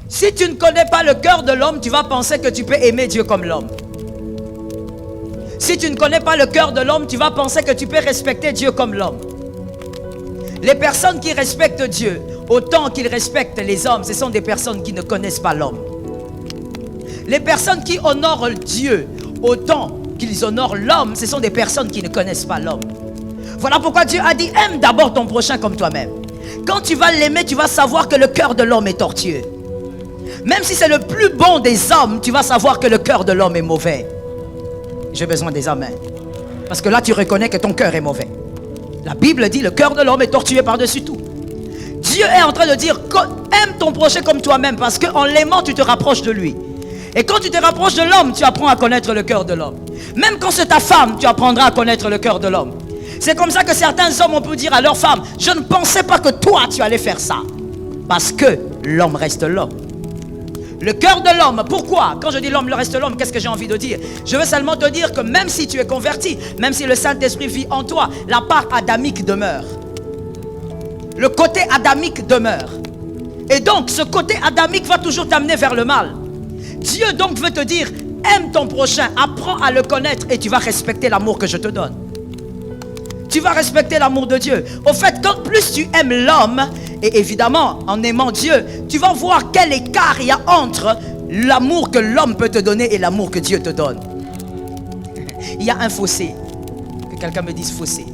Si tu ne connais pas le cœur de l'homme, tu vas penser que tu peux aimer Dieu comme l'homme. Si tu ne connais pas le cœur de l'homme, tu vas penser que tu peux respecter Dieu comme l'homme. Les personnes qui respectent Dieu, autant qu'ils respectent les hommes, ce sont des personnes qui ne connaissent pas l'homme. Les personnes qui honorent Dieu, autant qu'ils honorent l'homme, ce sont des personnes qui ne connaissent pas l'homme. Voilà pourquoi Dieu a dit, aime d'abord ton prochain comme toi-même. Quand tu vas l'aimer, tu vas savoir que le cœur de l'homme est tortueux. Même si c'est le plus bon des hommes, tu vas savoir que le cœur de l'homme est mauvais. J'ai besoin des amens. Parce que là, tu reconnais que ton cœur est mauvais. La Bible dit, le cœur de l'homme est tortueux par-dessus tout. Dieu est en train de dire, aime ton prochain comme toi-même, parce qu'en l'aimant, tu te rapproches de lui. Et quand tu te rapproches de l'homme, tu apprends à connaître le cœur de l'homme. Même quand c'est ta femme, tu apprendras à connaître le cœur de l'homme. C'est comme ça que certains hommes ont pu dire à leur femme, je ne pensais pas que toi, tu allais faire ça. Parce que l'homme reste l'homme. Le cœur de l'homme, pourquoi? Quand je dis l'homme reste l'homme, qu'est-ce que j'ai envie de dire? Je veux seulement te dire que même si tu es converti, même si le Saint-Esprit vit en toi, la part adamique demeure. Le côté adamique demeure. Et donc, ce côté adamique va toujours t'amener vers le mal. Dieu donc veut te dire, aime ton prochain, apprends à le connaître et tu vas respecter l'amour que je te donne. Tu vas respecter l'amour de Dieu. Au fait, quand plus tu aimes l'homme, et évidemment, en aimant Dieu, tu vas voir quel écart il y a entre l'amour que l'homme peut te donner et l'amour que Dieu te donne. Il y a un fossé. Que quelqu'un me dise fossé.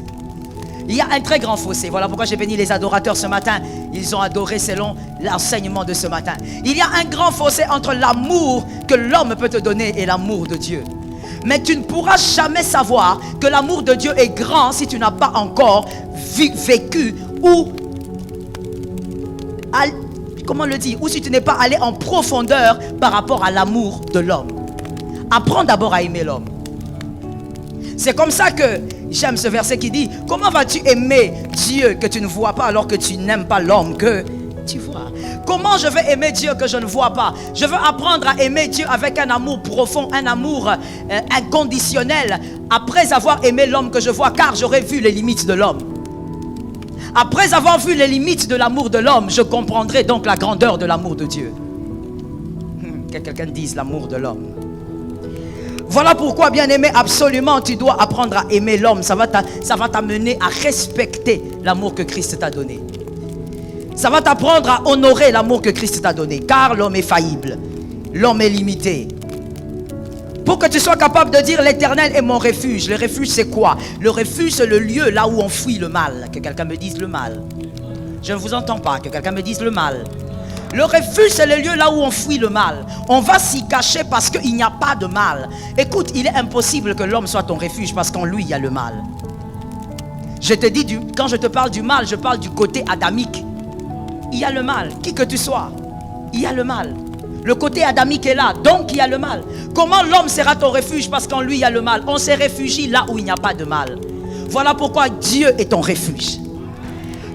Il y a un très grand fossé. Voilà pourquoi j'ai béni les adorateurs ce matin. Ils ont adoré selon l'enseignement de ce matin. Il y a un grand fossé entre l'amour que l'homme peut te donner et l'amour de Dieu. Mais tu ne pourras jamais savoir que l'amour de Dieu est grand si tu n'as pas encore vécu ou, comment le dire, ou si tu n'es pas allé en profondeur par rapport à l'amour de l'homme. Apprends d'abord à aimer l'homme. C'est comme ça que j'aime ce verset qui dit, comment vas-tu aimer Dieu que tu ne vois pas alors que tu n'aimes pas l'homme que tu vois? Comment je vais aimer Dieu que je ne vois pas? Je veux apprendre à aimer Dieu avec un amour profond, un amour inconditionnel, après avoir aimé l'homme que je vois, car j'aurais vu les limites de l'homme. Après avoir vu les limites de l'amour de l'homme, je comprendrai donc la grandeur de l'amour de Dieu. Que quelqu'un dise l'amour de l'homme. Voilà pourquoi, bien-aimé, absolument, tu dois apprendre à aimer l'homme. Ça va t'amener à respecter l'amour que Christ t'a donné. Ça va t'apprendre à honorer l'amour que Christ t'a donné. Car l'homme est faillible. L'homme est limité. Pour que tu sois capable de dire l'Éternel est mon refuge. Le refuge c'est quoi? Le refuge c'est le lieu là où on fuit le mal. Que quelqu'un me dise le mal. Je ne vous entends pas. Que quelqu'un me dise le mal. Le refuge c'est le lieu là où on fuit le mal. On va s'y cacher parce qu'il n'y a pas de mal. Écoute, il est impossible que l'homme soit ton refuge parce qu'en lui il y a le mal. Je te dis, quand je te parle du mal, je parle du côté adamique. Il y a le mal, qui que tu sois, il y a le mal. Le côté adamique est là, donc il y a le mal. Comment l'homme sera ton refuge? Parce qu'en lui il y a le mal. On se réfugie là où il n'y a pas de mal. Voilà pourquoi Dieu est ton refuge.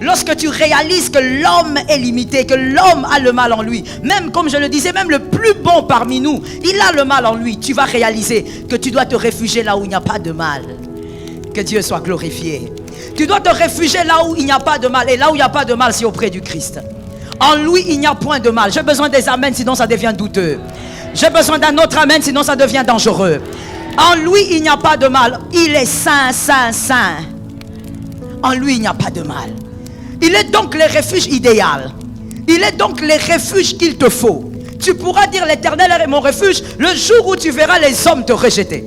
Lorsque tu réalises que l'homme est limité, que l'homme a le mal en lui, même comme je le disais, même le plus bon parmi nous, il a le mal en lui, tu vas réaliser que tu dois te réfugier là où il n'y a pas de mal. Que Dieu soit glorifié. Tu dois te réfugier là où il n'y a pas de mal. Et là où il n'y a pas de mal, c'est auprès du Christ. En lui, il n'y a point de mal. J'ai besoin des amens, sinon ça devient douteux. J'ai besoin d'un autre amen, sinon ça devient dangereux. En lui, il n'y a pas de mal. Il est saint, saint, saint. En lui, il n'y a pas de mal. Il est donc le refuge idéal. Il est donc le refuge qu'il te faut. Tu pourras dire l'Éternel est mon refuge le jour où tu verras les hommes te rejeter.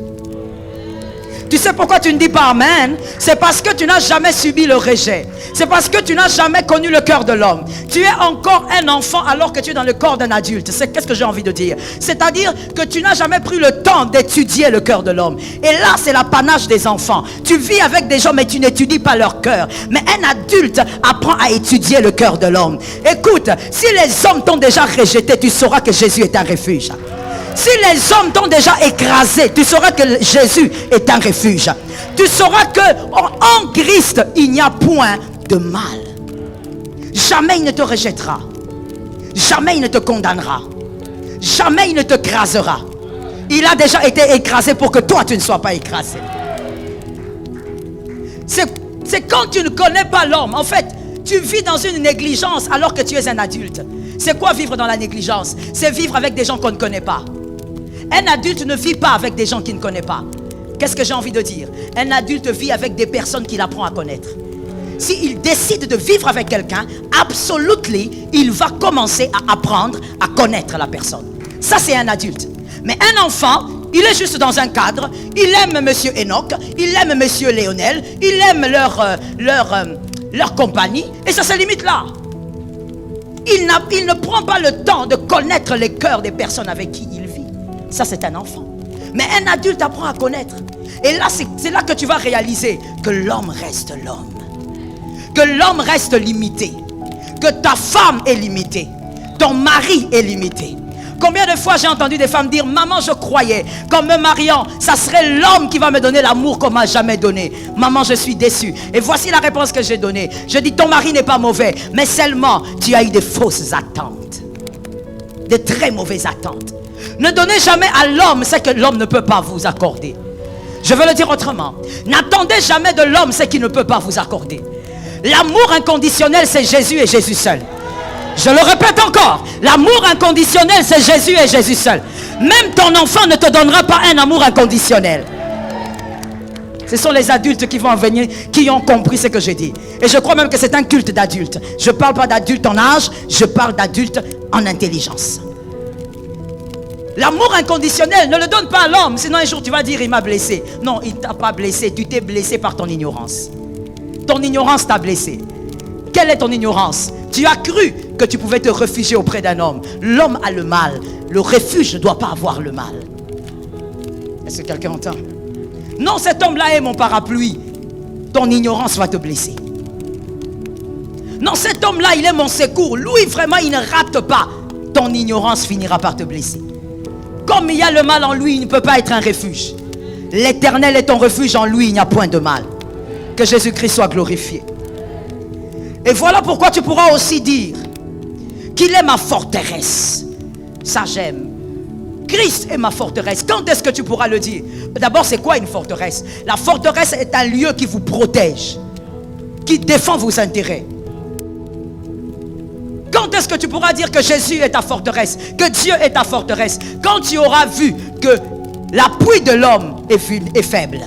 Tu sais pourquoi tu ne dis pas Amen? C'est parce que tu n'as jamais subi le rejet. C'est parce que tu n'as jamais connu le cœur de l'homme. Tu es encore un enfant alors que tu es dans le corps d'un adulte. C'est qu'est-ce que j'ai envie de dire? C'est-à-dire que tu n'as jamais pris le temps d'étudier le cœur de l'homme. Et là, c'est l'apanage des enfants. Tu vis avec des gens, mais tu n'étudies pas leur cœur. Mais un adulte apprend à étudier le cœur de l'homme. Écoute, si les hommes t'ont déjà rejeté, tu sauras que Jésus est un refuge. Si les hommes t'ont déjà écrasé, tu sauras que Jésus est un refuge. Tu sauras que en Christ, il n'y a point de mal. Jamais il ne te rejettera. Jamais il ne te condamnera. Jamais il ne te crasera. Il a déjà été écrasé pour que toi, tu ne sois pas écrasé. C'est quand tu ne connais pas l'homme. En fait, Tu vis dans une négligence alors que tu es un adulte. C'est quoi vivre dans la négligence? C'est vivre avec des gens qu'on ne connaît pas. Un adulte ne vit pas avec des gens qu'il ne connaît pas. Qu'est-ce que j'ai envie de dire? Un adulte vit avec des personnes qu'il apprend à connaître. S'il décide de vivre avec quelqu'un, absolument, il va commencer à apprendre à connaître la personne. Ça, c'est un adulte. Mais un enfant, il est juste dans un cadre. Il aime Monsieur Enoch, il aime Monsieur Léonel, il aime leur compagnie. Et ça se limite là. Il ne prend pas le temps de connaître les cœurs des personnes avec qui il vit. Ça, c'est un enfant. Mais un adulte apprend à connaître. Et là, c'est là que tu vas réaliser que l'homme reste l'homme. Que l'homme reste limité. Que ta femme est limitée. Ton mari est limité. Combien de fois j'ai entendu des femmes dire: maman, je croyais qu'en me mariant, ça serait l'homme qui va me donner l'amour qu'on m'a jamais donné. Maman, je suis déçue. Et voici la réponse que j'ai donnée. Je dis: ton mari n'est pas mauvais, mais seulement tu as eu des fausses attentes. De très mauvaises attentes. Ne donnez jamais à l'homme ce que l'homme ne peut pas vous accorder. Je veux le dire autrement. N'attendez jamais de l'homme ce qu'il ne peut pas vous accorder. L'amour inconditionnel, c'est Jésus et Jésus seul. Je le répète encore. L'amour inconditionnel, c'est Jésus et Jésus seul. Même ton enfant ne te donnera pas un amour inconditionnel. Ce sont les adultes qui vont venir, qui ont compris ce que j'ai dit. Et je crois même que c'est un culte d'adultes. Je ne parle pas d'adultes en âge, je parle d'adultes en intelligence. L'amour inconditionnel, ne le donne pas à l'homme. Sinon un jour tu vas dire: il m'a blessé. Non, il ne t'a pas blessé. Tu t'es blessé par ton ignorance. Ton ignorance t'a blessé. Quelle est ton ignorance? Tu as cru que tu pouvais te réfugier auprès d'un homme. L'homme a le mal. Le refuge ne doit pas avoir le mal. Est-ce que quelqu'un entend? Non, cet homme-là est mon parapluie. Ton ignorance va te blesser. Non, cet homme-là, il est mon secours. Lui, vraiment, il ne rate pas. Ton ignorance finira par te blesser. Comme il y a le mal en lui, il ne peut pas être un refuge. L'Éternel est ton refuge, en lui, il n'y a point de mal. Que Jésus-Christ soit glorifié. Et voilà pourquoi tu pourras aussi dire qu'il est ma forteresse. Ça, j'aime. Christ est ma forteresse. Quand est-ce que tu pourras le dire? D'abord, c'est quoi une forteresse? La forteresse est un lieu qui vous protège, qui défend vos intérêts. Quand est-ce que tu pourras dire que Jésus est ta forteresse, que Dieu est ta forteresse? Quand tu auras vu que l'appui de l'homme est faible.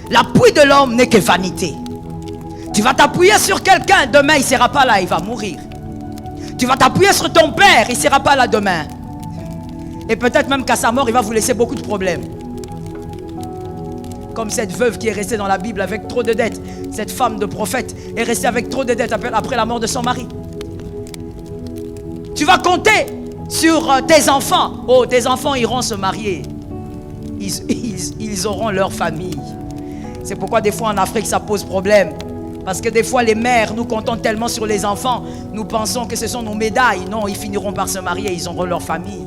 L'appui de l'homme n'est que vanité. Tu vas t'appuyer sur quelqu'un, demain il ne sera pas là, il va mourir. Tu vas t'appuyer sur ton père, il ne sera pas là demain. Et peut-être même qu'à sa mort, il va vous laisser beaucoup de problèmes. Comme cette veuve qui est restée dans la Bible avec trop de dettes. Cette femme de prophète est restée avec trop de dettes après la mort de son mari. Tu vas compter sur tes enfants. Oh, tes enfants iront se marier. Ils auront leur famille. C'est pourquoi des fois en Afrique ça pose problème. Parce que des fois les mères, nous comptons tellement sur les enfants, nous pensons que ce sont nos médailles. Non, ils finiront par se marier, ils auront leur famille.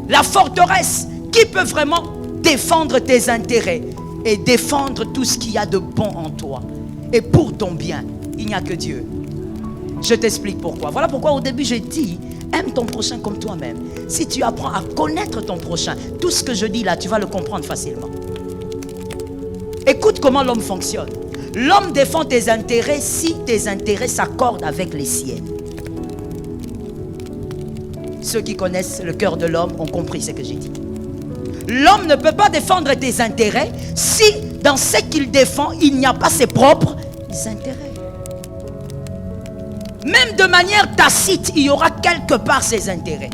La forteresse, qui peut vraiment défendre tes intérêts et défendre tout ce qu'il y a de bon en toi et pour ton bien? Il n'y a que Dieu. Je t'explique pourquoi. Voilà pourquoi au début j'ai dit: aime ton prochain comme toi-même. Si tu apprends à connaître ton prochain, tout ce que je dis là, tu vas le comprendre facilement. Écoute comment l'homme fonctionne. L'homme défend tes intérêts si tes intérêts s'accordent avec les siens. Ceux qui connaissent le cœur de l'homme ont compris ce que j'ai dit. L'homme ne peut pas défendre tes intérêts si dans ce qu'il défend, il n'y a pas ses propres intérêts. Même de manière tacite, il y aura quelque part ses intérêts.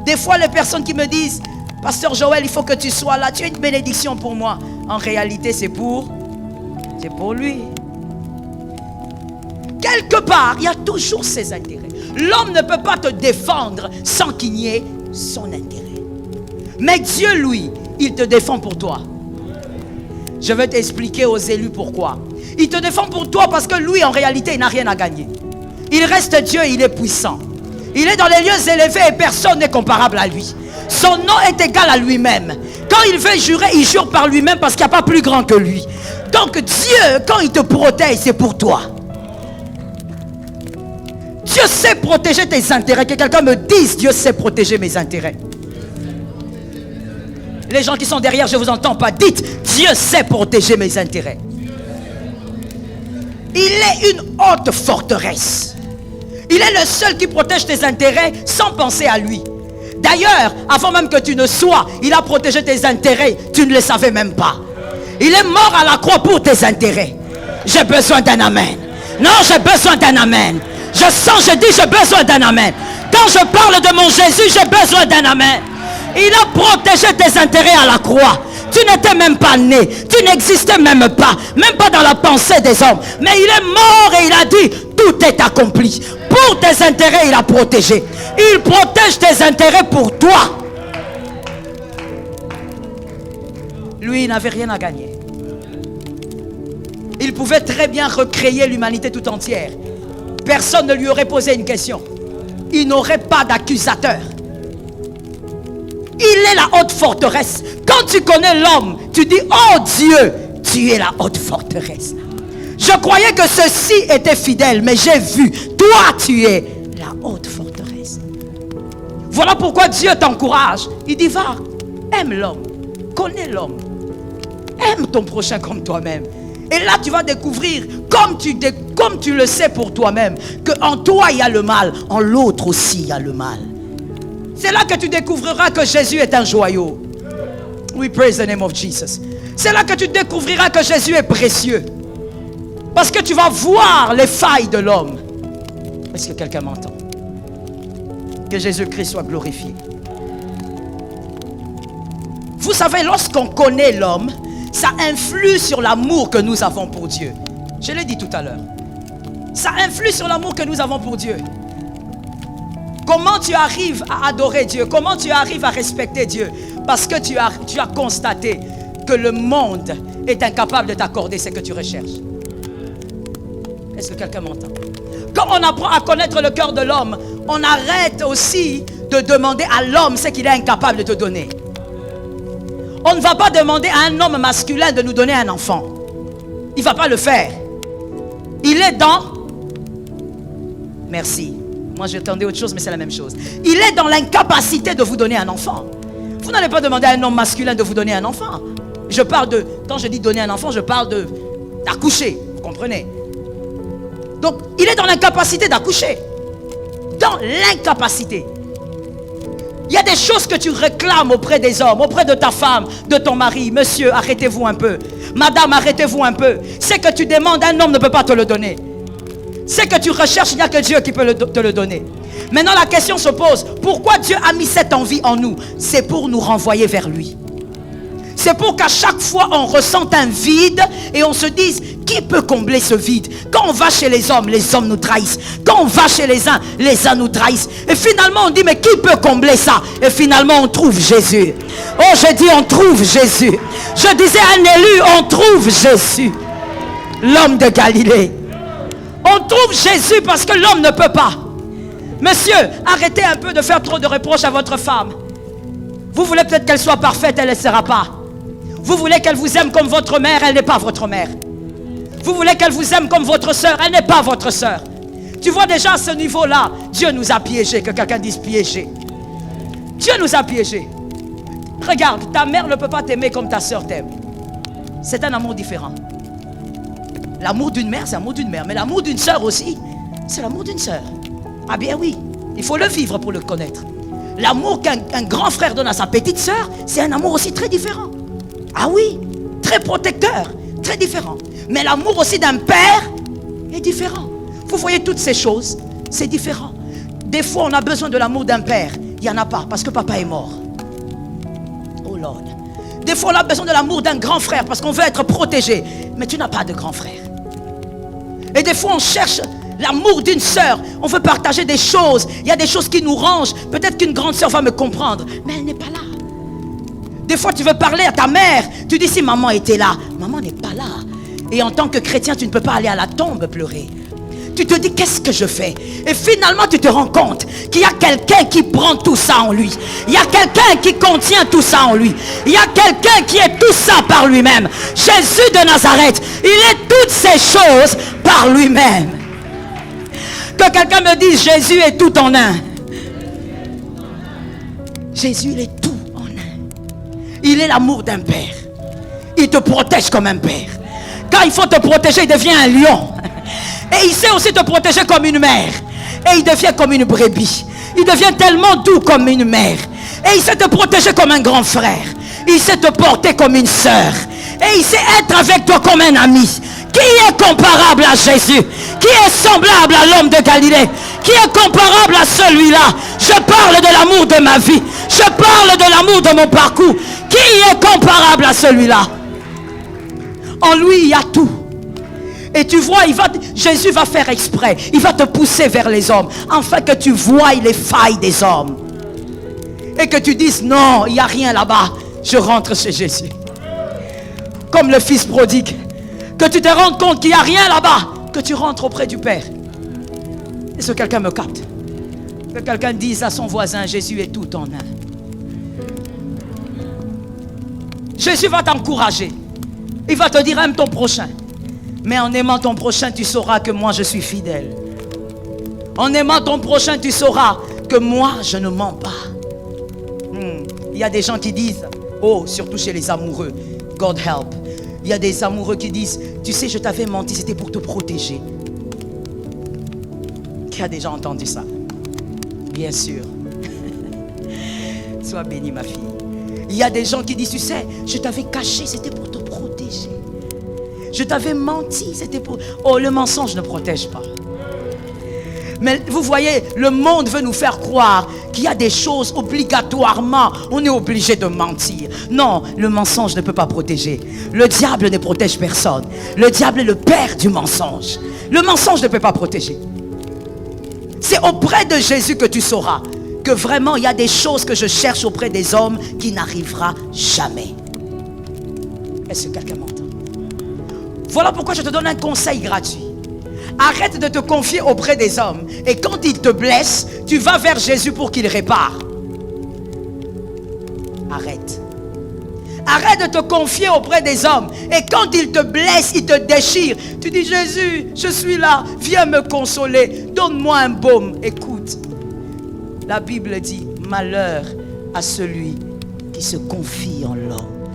Des fois, les personnes qui me disent: Pasteur Joël, il faut que tu sois là, tu es une bénédiction pour moi. En réalité, c'est pour lui. Quelque part, il y a toujours ses intérêts. L'homme ne peut pas te défendre sans qu'il n'y ait son intérêt. Mais Dieu, lui, il te défend pour toi. Je vais t'expliquer aux élus pourquoi. Il te défend pour toi parce que lui, en réalité, il n'a rien à gagner. Il reste Dieu, il est puissant. Il est dans les lieux élevés et personne n'est comparable à lui. Son nom est égal à lui-même. Quand il veut jurer, il jure par lui-même parce qu'il n'y a pas plus grand que lui. Donc Dieu, quand il te protège, c'est pour toi. Dieu sait protéger tes intérêts. Que quelqu'un me dise: Dieu sait protéger mes intérêts. Les gens qui sont derrière, je ne vous entends pas. Dites: Dieu sait protéger mes intérêts. Il est une haute forteresse. Il est le seul qui protège tes intérêts sans penser à lui. D'ailleurs, avant même que tu ne sois, il a protégé tes intérêts. Tu ne le savais même pas. Il est mort à la croix pour tes intérêts. J'ai besoin d'un amen. Non, j'ai besoin d'un amen. Je sens, je dis, j'ai besoin d'un amen. Quand je parle de mon Jésus, j'ai besoin d'un amen. Il a protégé tes intérêts à la croix. Tu n'étais même pas né. Tu n'existais même pas dans la pensée des hommes. Mais il est mort et il a dit, tout est accompli. Pour tes intérêts, il a protégé. Il protège tes intérêts pour toi. Lui, il n'avait rien à gagner. Il pouvait très bien recréer l'humanité tout entière. Personne ne lui aurait posé une question. Il n'aurait pas d'accusateur. Il est la haute forteresse. Quand tu connais l'homme, tu dis, oh Dieu, tu es la haute forteresse. Je croyais que ceci était fidèle, mais j'ai vu, toi tu es la haute forteresse. Voilà pourquoi Dieu t'encourage. Il dit, va, aime l'homme, connais l'homme, aime ton prochain comme toi-même. Et là tu vas découvrir, comme tu le sais pour toi-même, qu'en toi il y a le mal, en l'autre aussi il y a le mal. C'est là que tu découvriras que Jésus est un joyau. We praise the name of Jesus. C'est là que tu découvriras que Jésus est précieux. Parce que tu vas voir les failles de l'homme. Est-ce que quelqu'un m'entend? Que Jésus-Christ soit glorifié. Vous savez, lorsqu'on connaît l'homme, ça influe sur l'amour que nous avons pour Dieu. Je l'ai dit tout à l'heure. Ça influe sur l'amour que nous avons pour Dieu. Comment tu arrives à adorer Dieu? Comment tu arrives à respecter Dieu? Parce que tu as constaté que le monde est incapable de t'accorder ce que tu recherches. Est-ce que quelqu'un m'entend? Quand on apprend à connaître le cœur de l'homme, on arrête aussi de demander à l'homme ce qu'il est incapable de te donner. On ne va pas demander à un homme masculin de nous donner un enfant. Il ne va pas le faire. Il est dans... Merci. Moi, j'attendais autre chose, mais c'est la même chose. Il est dans l'incapacité de vous donner un enfant. Vous n'allez pas demander à un homme masculin de vous donner un enfant. Je parle de... Quand je dis donner un enfant, je parle d'accoucher. Vous comprenez? Donc, il est dans l'incapacité d'accoucher. Dans l'incapacité. Il y a des choses que tu réclames auprès des hommes, auprès de ta femme, de ton mari. Monsieur, arrêtez-vous un peu. Madame, arrêtez-vous un peu. Ce que tu demandes, un homme ne peut pas te le donner. Ce que tu recherches, il n'y a que Dieu qui peut te le donner. Maintenant, la question se pose. Pourquoi Dieu a mis cette envie en nous? C'est pour nous renvoyer vers lui. C'est pour qu'à chaque fois, on ressente un vide et on se dise, qui peut combler ce vide? Quand on va chez les hommes nous trahissent. Quand on va chez les uns nous trahissent. Et finalement, on dit, mais qui peut combler ça? Et finalement, on trouve Jésus. Oh, je dis, on trouve Jésus. Je disais à un élu, on trouve Jésus. L'homme de Galilée. On trouve Jésus parce que l'homme ne peut pas. Monsieur, arrêtez un peu de faire trop de reproches à votre femme. Vous voulez peut-être qu'elle soit parfaite, elle ne le sera pas. Vous voulez qu'elle vous aime comme votre mère, elle n'est pas votre mère. Vous voulez qu'elle vous aime comme votre soeur, elle n'est pas votre soeur. Tu vois déjà à ce niveau-là, Dieu nous a piégés, que quelqu'un dise piégés. Dieu nous a piégés. Regarde, ta mère ne peut pas t'aimer comme ta soeur t'aime. C'est un amour différent. L'amour d'une mère, c'est l'amour d'une mère. Mais l'amour d'une soeur aussi, c'est l'amour d'une soeur. Ah bien oui, il faut le vivre pour le connaître. L'amour qu'un grand frère donne à sa petite soeur, c'est un amour aussi très différent. Ah oui, très protecteur, très différent. Mais l'amour aussi d'un père est différent. Vous voyez toutes ces choses, c'est différent. Des fois, on a besoin de l'amour d'un père. Il n'y en a pas, parce que papa est mort. Oh Lord. Des fois, on a besoin de l'amour d'un grand frère, parce qu'on veut être protégé. Mais tu n'as pas de grand frère. Et des fois, on cherche l'amour d'une sœur. On veut partager des choses. Il y a des choses qui nous rangent. Peut-être qu'une grande sœur va me comprendre. Mais elle n'est pas là. Des fois, tu veux parler à ta mère. Tu dis, si maman était là. Maman n'est pas là. Et en tant que chrétien, tu ne peux pas aller à la tombe pleurer. Tu te dis, qu'est-ce que je fais? Et finalement, tu te rends compte qu'il y a quelqu'un qui prend tout ça en lui. Il y a quelqu'un qui contient tout ça en lui. Il y a quelqu'un qui est tout ça par lui-même. Jésus de Nazareth, il est toutes ces choses par lui-même. Que quelqu'un me dise, Jésus est tout en un. Jésus, il est tout en un. Il est l'amour d'un père. Il te protège comme un père. Quand il faut te protéger, il devient un lion. Et il sait aussi te protéger comme une mère. Et il devient comme une brebis. Il devient tellement doux comme une mère. Et il sait te protéger comme un grand frère. Il sait te porter comme une sœur. Et il sait être avec toi comme un ami. Qui est comparable à Jésus? Qui est semblable à l'homme de Galilée? Qui est comparable à celui-là? Je parle de l'amour de ma vie. Je parle de l'amour de mon parcours. Qui est comparable à celui-là? En lui, il y a tout. Et tu vois, Jésus va faire exprès. Il va te pousser vers les hommes, afin que tu voies les failles des hommes. Et que tu dises, non, il n'y a rien là-bas. Je rentre chez Jésus. Comme le fils prodigue. Que tu te rendes compte qu'il n'y a rien là-bas. Que tu rentres auprès du Père. Est-ce que quelqu'un me capte? Que quelqu'un dise à son voisin, Jésus est tout en un. Jésus va t'encourager. Il va te dire, aime ton prochain. Mais en aimant ton prochain, tu sauras que moi je suis fidèle. En aimant ton prochain, tu sauras que moi je ne mens pas. Il y a des gens qui disent, oh, surtout chez les amoureux, God help. Il y a des amoureux qui disent, tu sais, je t'avais menti, c'était pour te protéger. Qui a déjà entendu ça? Bien sûr. Sois bénie, ma fille. Il y a des gens qui disent, tu sais, je t'avais caché, c'était pour te protéger. Je t'avais menti, c'était pour... Oh, le mensonge ne protège pas. Mais vous voyez, le monde veut nous faire croire qu'il y a des choses obligatoirement, on est obligé de mentir. Non, le mensonge ne peut pas protéger. Le diable ne protège personne. Le diable est le père du mensonge. Le mensonge ne peut pas protéger. C'est auprès de Jésus que tu sauras que vraiment il y a des choses que je cherche auprès des hommes qui n'arrivera jamais. Est-ce que quelqu'un m'entend? Voilà pourquoi je te donne un conseil gratuit. Arrête de te confier auprès des hommes. Et quand ils te blessent, tu vas vers Jésus pour qu'il répare. Arrête. Arrête de te confier auprès des hommes. Et quand ils te blessent, ils te déchirent, tu dis, Jésus, je suis là, viens me consoler, donne-moi un baume. Écoute, la Bible dit, malheur à celui qui se confie en l'homme.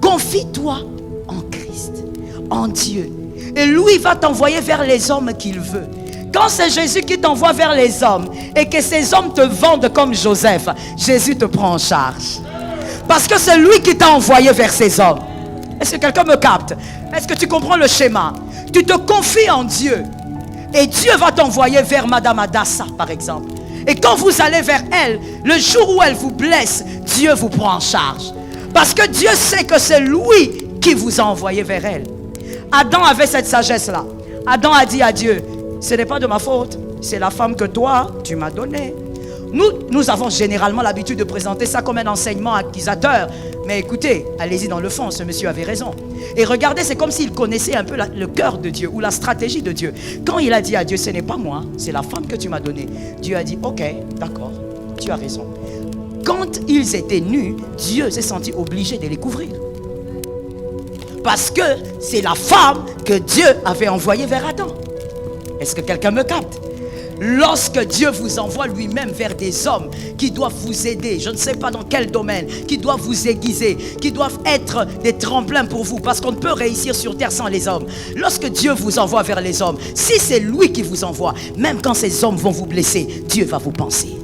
Confie-toi en Christ, en Dieu. Et lui va t'envoyer vers les hommes qu'il veut. Quand c'est Jésus qui t'envoie vers les hommes et que ces hommes te vendent comme Joseph, Jésus te prend en charge. Parce que c'est lui qui t'a envoyé vers ces hommes. Est-ce que quelqu'un me capte? Est-ce que tu comprends le schéma? Tu te confies en Dieu. Et Dieu va t'envoyer vers Madame Adassa, par exemple. Et quand vous allez vers elle, le jour où elle vous blesse, Dieu vous prend en charge. Parce que Dieu sait que c'est lui qui vous a envoyé vers elle. Adam avait cette sagesse-là. Adam a dit à Dieu, ce n'est pas de ma faute, c'est la femme que toi, tu m'as donnée. Nous avons généralement l'habitude de présenter ça comme un enseignement accusateur. Mais écoutez, allez-y dans le fond, ce monsieur avait raison. Et regardez, c'est comme s'il connaissait un peu le cœur de Dieu ou la stratégie de Dieu. Quand il a dit à Dieu, ce n'est pas moi, c'est la femme que tu m'as donnée. Dieu a dit, ok, d'accord, tu as raison. Quand ils étaient nus, Dieu s'est senti obligé de les couvrir. Parce que c'est la femme que Dieu avait envoyée vers Adam. Est-ce que quelqu'un me capte? Lorsque Dieu vous envoie lui-même vers des hommes qui doivent vous aider, je ne sais pas dans quel domaine, qui doivent vous aiguiser, qui doivent être des tremplins pour vous, parce qu'on ne peut réussir sur terre sans les hommes. Lorsque Dieu vous envoie vers les hommes, si c'est lui qui vous envoie, même quand ces hommes vont vous blesser, Dieu va vous penser.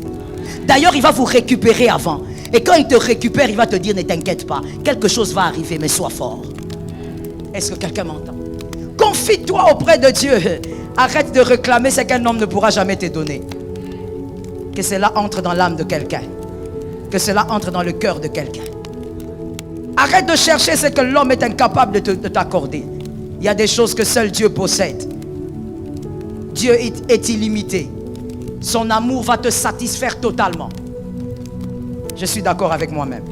D'ailleurs, il va vous récupérer avant. Et quand il te récupère, il va te dire, ne t'inquiète pas, quelque chose va arriver, mais sois fort. Est-ce que quelqu'un m'entend? Confie-toi auprès de Dieu. Arrête de réclamer ce qu'un homme ne pourra jamais te donner. Que cela entre dans l'âme de quelqu'un. Que cela entre dans le cœur de quelqu'un. Arrête de chercher ce que l'homme est incapable de t'accorder. Il y a des choses que seul Dieu possède. Dieu est illimité. Son amour va te satisfaire totalement. Je suis d'accord avec moi-même.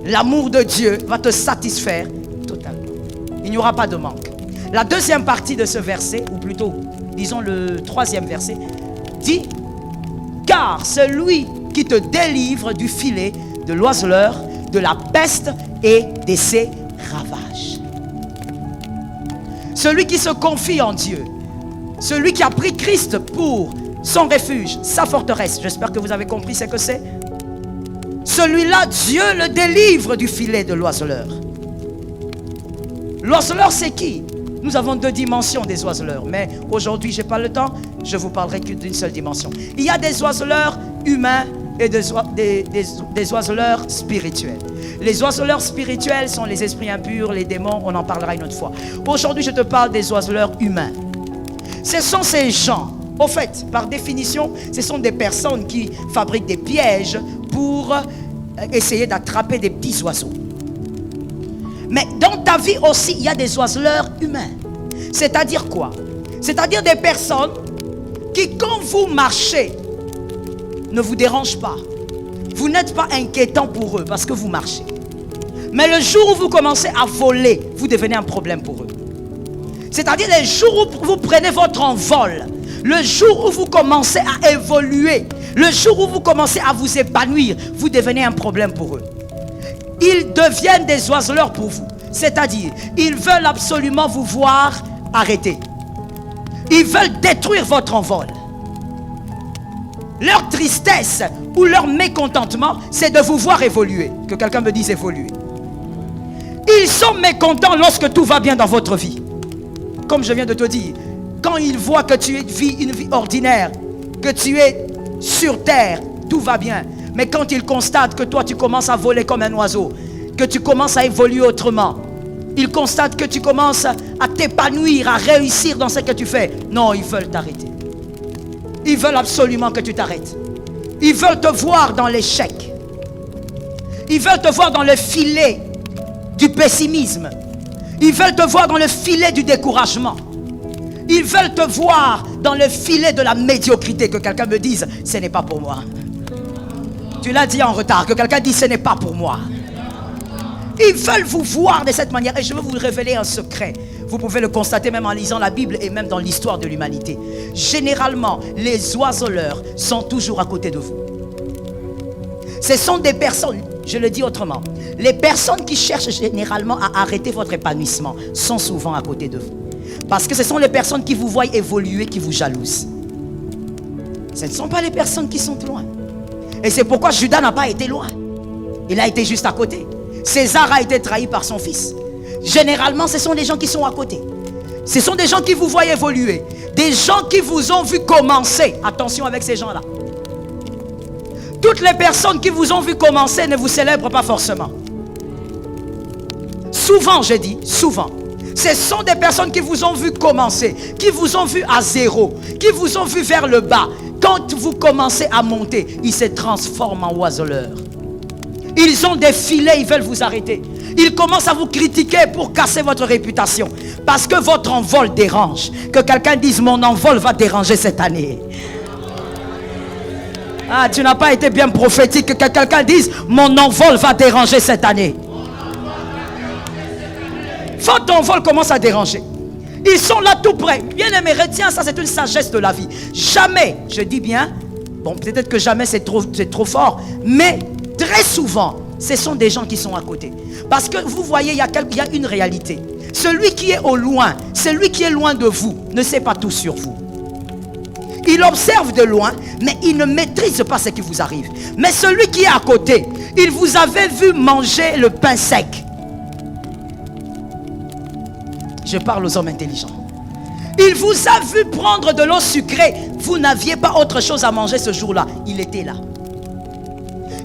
L'amour de Dieu va te satisfaire totalement. Il n'y aura pas de manque. La deuxième partie de ce verset, ou plutôt, disons le troisième verset, dit, car celui qui te délivre du filet, de l'oiseleur, de la peste et de ses ravages. Celui qui se confie en Dieu, celui qui a pris Christ pour son refuge, sa forteresse, j'espère que vous avez compris ce que c'est. Celui-là, Dieu le délivre du filet de l'oiseleur. L'oiseleur, c'est qui? Nous avons deux dimensions des oiseleurs. Mais aujourd'hui, je n'ai pas le temps. Je vous parlerai que d'une seule dimension. Il y a des oiseleurs humains et des oiseleurs spirituels. Les oiseleurs spirituels sont les esprits impurs, les démons. On en parlera une autre fois. Aujourd'hui, je te parle des oiseleurs humains. Ce sont ces gens. Au fait, par définition, ce sont des personnes qui fabriquent des pièges pour essayer d'attraper des petits oiseaux. Mais dans ta vie aussi, il y a des oiseleurs humains. C'est-à-dire quoi? C'est-à-dire des personnes qui, quand vous marchez, ne vous dérangent pas. Vous n'êtes pas inquiétant pour eux parce que vous marchez. Mais le jour où vous commencez à voler, vous devenez un problème pour eux. C'est-à-dire les jours où vous prenez votre envol, le jour où vous commencez à évoluer, le jour où vous commencez à vous épanouir, vous devenez un problème pour eux. Ils deviennent des oiseleurs pour vous. C'est-à-dire, ils veulent absolument vous voir arrêter. Ils veulent détruire votre envol. Leur tristesse ou leur mécontentement, c'est de vous voir évoluer. Que quelqu'un me dise évoluer. Ils sont mécontents lorsque tout va bien dans votre vie. Comme je viens de te dire, quand ils voient que tu vis une vie ordinaire, que tu es sur terre, tout va bien. Mais quand ils constatent que toi tu commences à voler comme un oiseau, que tu commences à évoluer autrement, ils constatent que tu commences à t'épanouir, à réussir dans ce que tu fais. Non, ils veulent t'arrêter. Ils veulent absolument que tu t'arrêtes. Ils veulent te voir dans l'échec. Ils veulent te voir dans le filet du pessimisme. Ils veulent te voir dans le filet du découragement. Ils veulent te voir dans le filet de la médiocrité. Que quelqu'un me dise, ce n'est pas pour moi. Tu l'as dit en retard. Que quelqu'un dise, ce n'est pas pour moi. Ils veulent vous voir de cette manière. Et je veux vous révéler un secret. Vous pouvez le constater même en lisant la Bible et même dans l'histoire de l'humanité. Généralement, les oiseleurs sont toujours à côté de vous. Ce sont des personnes, je le dis autrement, les personnes qui cherchent généralement à arrêter votre épanouissement sont souvent à côté de vous. Parce que ce sont les personnes qui vous voient évoluer, qui vous jalousent. Ce ne sont pas les personnes qui sont loin. Et c'est pourquoi Judas n'a pas été loin. Il a été juste à côté. César a été trahi par son fils. Généralement, ce sont des gens qui sont à côté. Ce sont des gens qui vous voient évoluer. Des gens qui vous ont vu commencer. Attention avec ces gens-là. Toutes les personnes qui vous ont vu commencer ne vous célèbrent pas forcément. Souvent, je dis, souvent. Ce sont des personnes qui vous ont vu commencer, qui vous ont vu à zéro, qui vous ont vu vers le bas. Quand vous commencez à monter, ils se transforment en oiseleurs. Ils ont des filets, ils veulent vous arrêter. Ils commencent à vous critiquer pour casser votre réputation. Parce que votre envol dérange. Que quelqu'un dise, mon envol va déranger cette année. Ah, tu n'as pas été bien prophétique. Que quelqu'un dise, mon envol va déranger cette année. Votre envol commence à déranger. Ils sont là tout près. Bien aimé, retiens ça, c'est une sagesse de la vie. Jamais, je dis bien, bon peut-être que jamais c'est trop fort, mais très souvent, ce sont des gens qui sont à côté. Parce que vous voyez, il y a une réalité. Celui qui est au loin, celui qui est loin de vous, ne sait pas tout sur vous. Il observe de loin, mais il ne maîtrise pas ce qui vous arrive. Mais celui qui est à côté, il vous avait vu manger le pain sec. Je parle aux hommes intelligents. Il vous a vu prendre de l'eau sucrée. Vous n'aviez pas autre chose à manger ce jour-là. Il était là.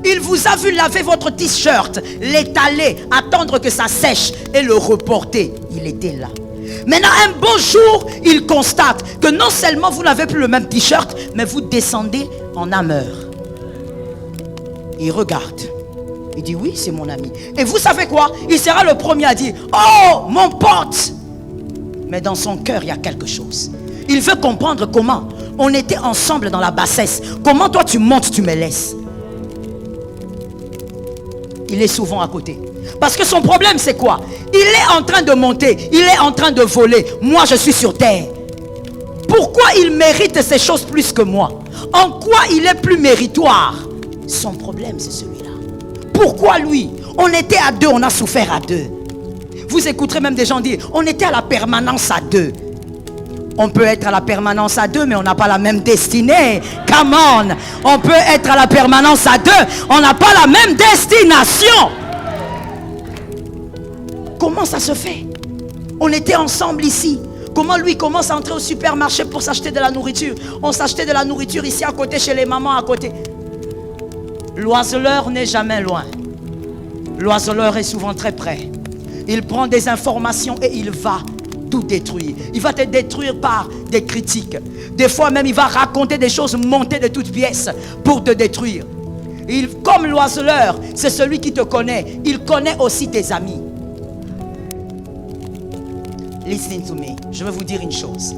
Il vous a vu laver votre t-shirt, l'étaler, attendre que ça sèche et le reporter. Il était là. Maintenant, un beau jour, il constate que non seulement vous n'avez plus le même t-shirt, mais vous descendez en hameur. Il regarde. Il dit, oui, c'est mon ami. Et vous savez quoi? Il sera le premier à dire, oh, mon pote. Mais dans son cœur, il y a quelque chose. Il veut comprendre comment on était ensemble dans la bassesse. Comment toi tu montes, tu me laisses. Il est souvent à côté. Parce que son problème c'est quoi? Il est en train de monter, il est en train de voler. Moi je suis sur terre. Pourquoi il mérite ces choses plus que moi? En quoi il est plus méritoire? Son problème c'est celui-là. Pourquoi lui? On était à deux, on a souffert à deux. Vous écouterez même des gens dire, on était à la permanence à deux. On peut être à la permanence à deux, mais on n'a pas la même destinée. Come on. On peut être à la permanence à deux, on n'a pas la même destination. Comment ça se fait? On était ensemble ici. Comment lui commence à entrer au supermarché pour s'acheter de la nourriture. On s'achetait de la nourriture ici à côté, chez les mamans à côté. L'oiseleur n'est jamais loin. L'oiseleur est souvent très près. Il prend des informations et il va tout détruire. Il va te détruire par des critiques. Des fois même, il va raconter des choses montées de toutes pièces pour te détruire. Comme l'oiseleur, c'est celui qui te connaît. Il connaît aussi tes amis. Listen to me. Je vais vous dire une chose.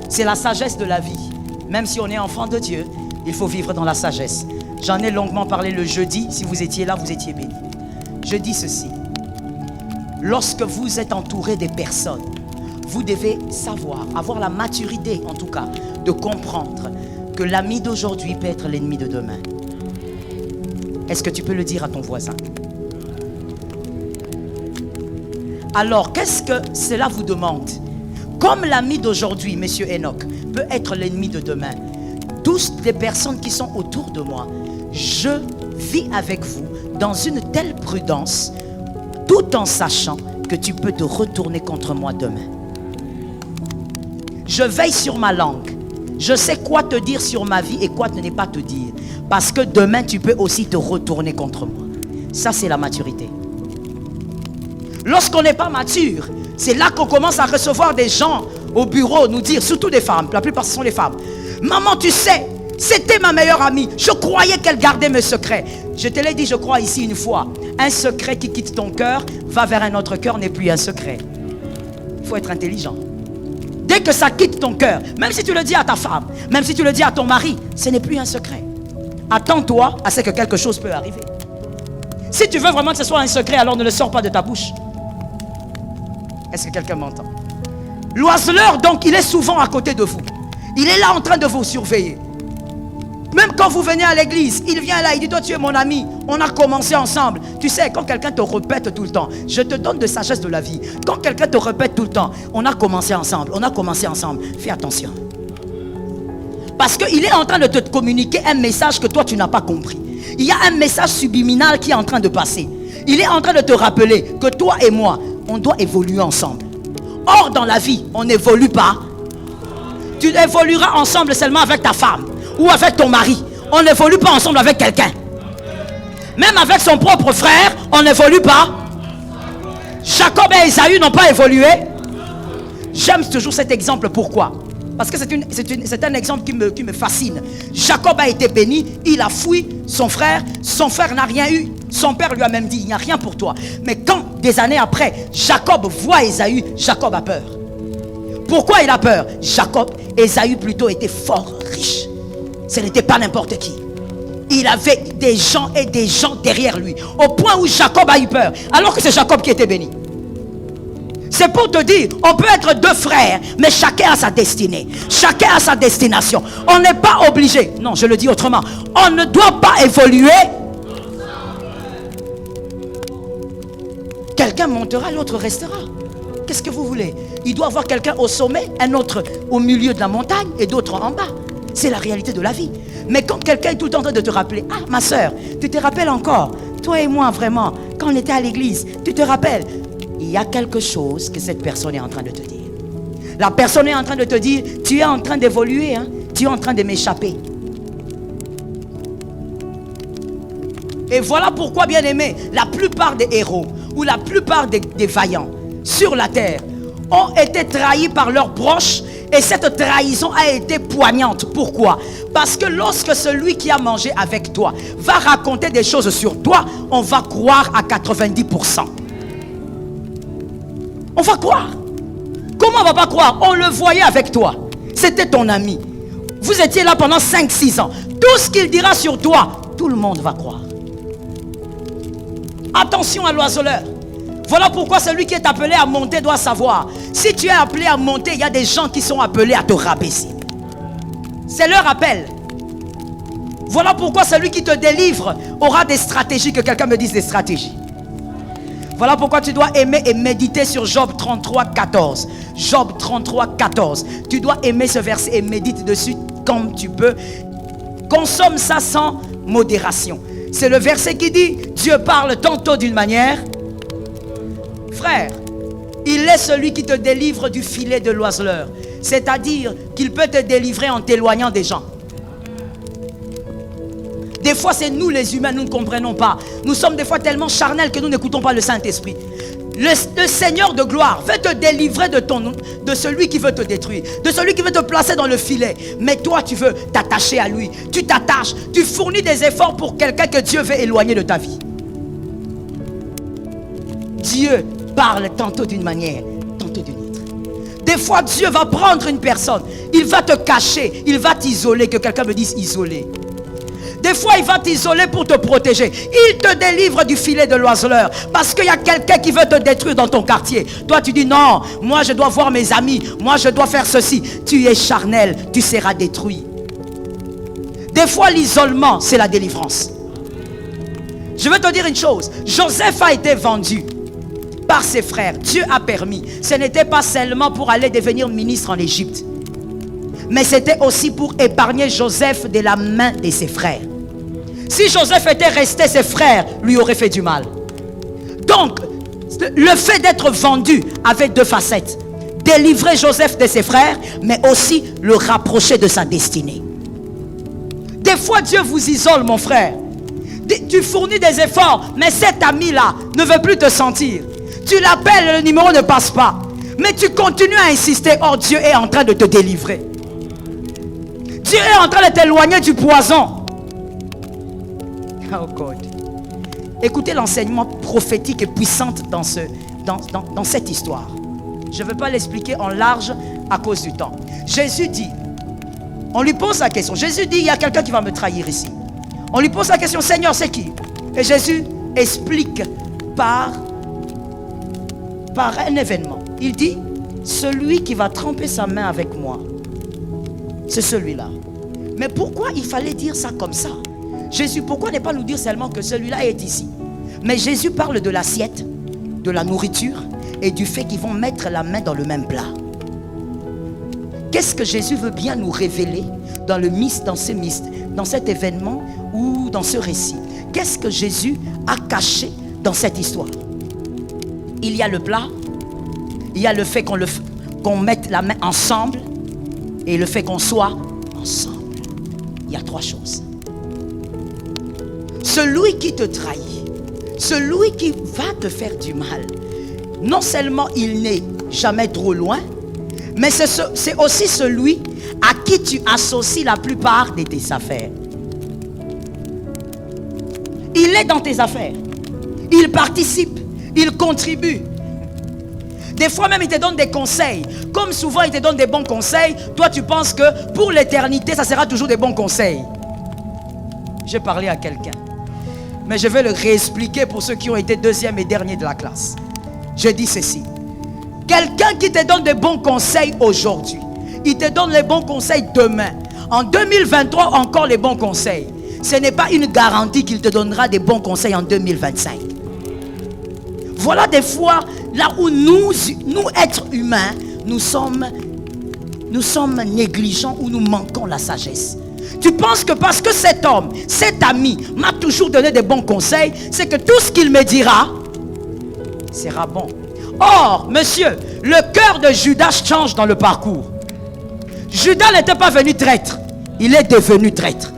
C'est la sagesse de la vie. Même si on est enfant de Dieu, il faut vivre dans la sagesse. J'en ai longuement parlé le jeudi. Si vous étiez là, vous étiez bénis. Je dis ceci. Lorsque vous êtes entouré des personnes, vous devez savoir, avoir la maturité en tout cas, de comprendre que l'ami d'aujourd'hui peut être l'ennemi de demain. Est-ce que tu peux le dire à ton voisin? Alors, qu'est-ce que cela vous demande? Comme l'ami d'aujourd'hui, monsieur Enoch, peut être l'ennemi de demain, tous les personnes qui sont autour de moi, je vis avec vous dans une telle prudence, tout en sachant que tu peux te retourner contre moi demain. Je veille sur ma langue. Je sais quoi te dire sur ma vie et quoi ne pas te dire. Parce que demain, tu peux aussi te retourner contre moi. Ça, c'est la maturité. Lorsqu'on n'est pas mature, c'est là qu'on commence à recevoir des gens au bureau nous dire, surtout des femmes, la plupart ce sont les femmes. Maman, tu sais, c'était ma meilleure amie. Je croyais qu'elle gardait mes secrets. Je te l'ai dit, je crois ici une fois. Un secret qui quitte ton cœur, va vers un autre cœur, n'est plus un secret. Il faut être intelligent. Dès que ça quitte ton cœur, même si tu le dis à ta femme, même si tu le dis à ton mari, ce n'est plus un secret. Attends-toi à ce que quelque chose peut arriver. Si tu veux vraiment que ce soit un secret, alors ne le sors pas de ta bouche. Est-ce que quelqu'un m'entend? L'oiseleur, donc, il est souvent à côté de vous. Il est là en train de vous surveiller. Même quand vous venez à l'église, il vient là, il dit, toi tu es mon ami, on a commencé ensemble. Tu sais, quand quelqu'un te répète tout le temps, je te donne de sagesse de la vie. Quand quelqu'un te répète tout le temps, on a commencé ensemble, fais attention. Parce qu'il est en train de te communiquer un message que toi tu n'as pas compris. Il y a un message subliminal qui est en train de passer. Il est en train de te rappeler que toi et moi, on doit évoluer ensemble. Or, dans la vie, on n'évolue pas. Tu évolueras ensemble seulement avec ta femme ou avec ton mari. On n'évolue pas ensemble avec quelqu'un. Même avec son propre frère, on n'évolue pas. Jacob et Ésaü n'ont pas évolué. J'aime toujours cet exemple. Pourquoi? Parce que c'est un exemple qui me fascine. Jacob a été béni, il a fui son frère n'a rien eu. Son père lui a même dit, il n'y a rien pour toi. Mais quand, des années après, Jacob voit Ésaü, Jacob a peur. Pourquoi il a peur? Ésaü plutôt était fort riche. Ce n'était pas n'importe qui. Il avait des gens et des gens derrière lui. Au point où Jacob a eu peur. Alors que c'est Jacob qui était béni. C'est pour te dire, on peut être deux frères, mais chacun a sa destinée. Chacun a sa destination. On n'est pas obligé. Non, je le dis autrement. On ne doit pas évoluer. Quelqu'un montera, l'autre restera. Qu'est-ce que vous voulez? Il doit y avoir quelqu'un au sommet, un autre au milieu de la montagne et d'autres en bas. C'est la réalité de la vie. Mais quand quelqu'un est tout le temps en train de te rappeler, ah ma soeur, tu te rappelles encore, toi et moi vraiment, quand on était à l'église, tu te rappelles? Il y a quelque chose que cette personne est en train de te dire. La personne est en train de te dire, tu es en train d'évoluer, hein? Tu es en train de m'échapper. Et voilà pourquoi, bien aimé, la plupart des héros ou la plupart des vaillants sur la terre ont été trahis par leurs proches. Et cette trahison a été poignante. Pourquoi? Parce que lorsque celui qui a mangé avec toi va raconter des choses sur toi, on va croire à 90%. On va croire. Comment on ne va pas croire? On le voyait avec toi. C'était ton ami. Vous étiez là pendant 5-6 ans. Tout ce qu'il dira sur toi, tout le monde va croire. Attention à l'oiseleur. Voilà pourquoi celui qui est appelé à monter doit savoir. Si tu es appelé à monter, il y a des gens qui sont appelés à te rabaisser. C'est leur appel. Voilà pourquoi celui qui te délivre aura des stratégies. Que quelqu'un me dise des stratégies. Voilà pourquoi tu dois aimer et méditer sur Job 33, 14. Job 33, 14. Tu dois aimer ce verset et médite dessus comme tu peux. Consomme ça sans modération. C'est le verset qui dit, Dieu parle tantôt d'une manière. Frère, Il est celui qui te délivre du filet de l'oiseleur. C'est-à-dire qu'il peut te délivrer en t'éloignant des gens. Des fois, c'est nous les humains, nous ne comprenons pas. Nous sommes des fois tellement charnels que nous n'écoutons pas le Saint-Esprit. Le Seigneur de gloire veut te délivrer de celui qui veut te détruire, de celui qui veut te placer dans le filet. Mais toi, tu veux t'attacher à lui. Tu t'attaches, tu fournis des efforts pour quelqu'un que Dieu veut éloigner de ta vie. Dieu parle tantôt d'une manière, tantôt d'une autre. Des fois, Dieu va prendre une personne, il va te cacher, il va t'isoler, que quelqu'un me dise isoler. Des fois, il va t'isoler pour te protéger. Il te délivre du filet de l'oiseleur. Parce qu'il y a quelqu'un qui veut te détruire dans ton quartier. Toi, tu dis non, moi je dois voir mes amis. Moi je dois faire ceci. Tu es charnel, tu seras détruit. Des fois, l'isolement, c'est la délivrance. Je veux te dire une chose. Joseph a été vendu par ses frères. Dieu a permis. Ce n'était pas seulement pour aller devenir ministre en Égypte. Mais c'était aussi pour épargner Joseph de la main de ses frères. Si Joseph était resté, ses frères lui auraient fait du mal. Donc, le fait d'être vendu avait deux facettes. Délivrer Joseph de ses frères, mais aussi le rapprocher de sa destinée. Des fois, Dieu vous isole, mon frère. Tu fournis des efforts, mais cet ami-là ne veut plus te sentir. Tu l'appelles, le numéro ne passe pas. Mais tu continues à insister. Or, Dieu est en train de te délivrer. Dieu est en train de t'éloigner du poison. Oh God. Écoutez l'enseignement prophétique et puissant dans cette histoire. Je ne veux pas l'expliquer en large à cause du temps. Jésus dit, on lui pose la question. Jésus dit, il y a quelqu'un qui va me trahir ici. On lui pose la question, Seigneur, c'est qui? Et Jésus explique par un événement. Il dit, celui qui va tremper sa main avec moi, c'est celui-là. Mais pourquoi il fallait dire ça comme ça? Jésus, pourquoi ne pas nous dire seulement que celui-là est ici? Mais Jésus parle de l'assiette, de la nourriture et du fait qu'ils vont mettre la main dans le même plat. Qu'est-ce que Jésus veut bien nous révéler dans dans cet événement ou dans ce récit? Qu'est-ce que Jésus a caché dans cette histoire? Il y a le plat, il y a le fait qu'on mette la main ensemble et le fait qu'on soit ensemble. Il y a trois choses. Celui qui te trahit, celui qui va te faire du mal, non seulement il n'est jamais trop loin, mais c'est aussi celui à qui tu associes la plupart de tes affaires. Il est dans tes affaires. Il participe, il contribue. Des fois même, il te donne des conseils. Comme souvent, il te donne des bons conseils. Toi, tu penses que pour l'éternité, ça sera toujours des bons conseils. J'ai parlé à quelqu'un. Mais je vais le réexpliquer pour ceux qui ont été deuxième et dernier de la classe. Je dis ceci. Quelqu'un qui te donne des bons conseils aujourd'hui, il te donne les bons conseils demain. En 2023, encore les bons conseils. Ce n'est pas une garantie qu'il te donnera des bons conseils en 2025. Voilà des fois là où nous êtres humains, nous sommes négligents ou nous manquons la sagesse. Tu penses que parce que cet homme, cet ami m'a toujours donné des bons conseils, c'est que tout ce qu'il me dira sera bon. Or, monsieur, le cœur de Judas change dans le parcours. Judas n'était pas venu traître, il est devenu traître.